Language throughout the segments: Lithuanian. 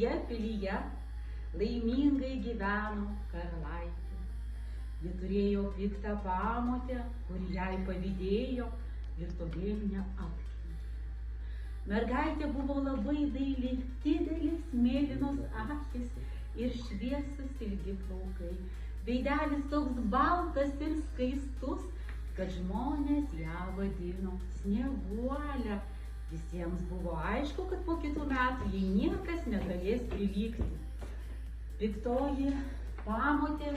Pilyje laimingai gyveno karalaitė. Ji turėjo piktą pamotę, kuri jai pavydėjo ir todėl neapkentė. Mergaitė buvo labai daili, didelis mėlynos akys ir šviesus ilgi plaukai. Veidelis toks baltas ir skaistus, kad žmonės ją vadino Snieguolę. Visiems buvo aišku, kad po kitų metų jai niekas negalės prilygti. Piktoji pamotė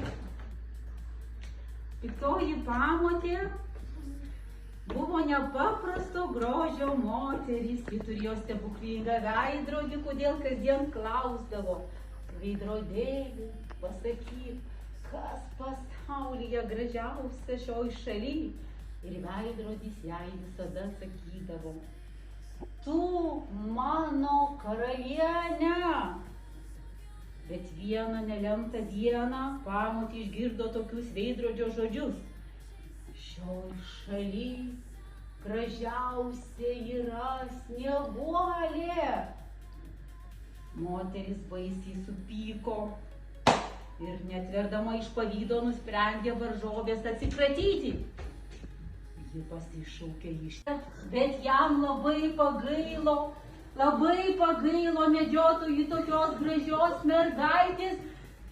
buvo nepaprasto grožio moteris. Ji turėjo stebuklingą veidrodį, kodėl kasdien klausdavo: veidrodėli, pasakyk, kas pasaulyje gražiausia šioj šaly? Ir veidrodis jai visada sakydavo: tu mano karalienė. Bet vieną nelemtą dieną pamotė išgirdo tokius veidrodžio žodžius: šioj šaly gražiausia yra Snieguolė. Moteris baisiai supyko ir netverdama iš pavydo nusprendė varžovės atsikratyti. Ji pasišaukė ištę, bet jam labai pagailo medžiotojui tokios gražios mergaitės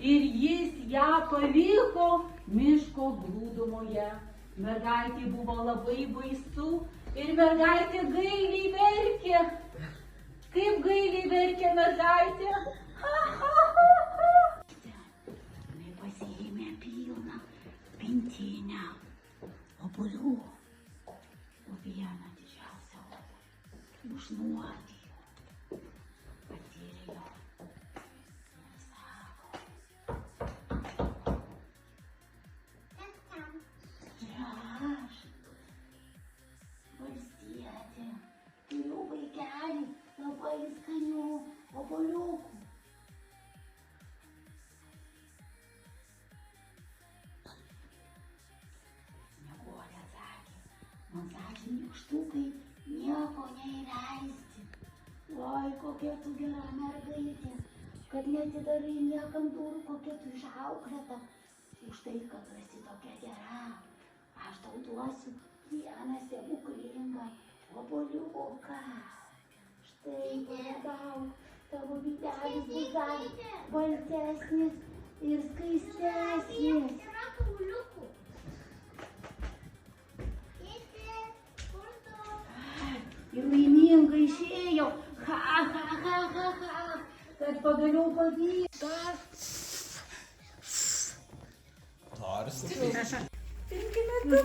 ir jis ją paliko miško glūdumoje. Mergaitė buvo labai baisu ir mergaitė gailiai verkė. Kaip gailiai verkė mergaitė? Jinai pasiėmė pilną pintinę obuolių. Vieną didžiausią obuolį užnuodijo, patyrė jo ir sako: čia aš, valstietė, turiu vaikelį labai skanių obuoliukų. Snieguolė atsakė: man sakė nykštukai nieko neįleisti. Oi, kokia tu gera mergaitė, kad neatidarai niekam durų, kokia tu išauklėta. Už tai, kad tu esi tokia gera, aš tau duosiu vieną stebuklingą obuoliuką. Štai paragauk, tavo vytelis bus dar baltesnis ir skaistesnis. Ir laimingai išėjo, kad pagaliau pavyko. Tarsi. 5 metus.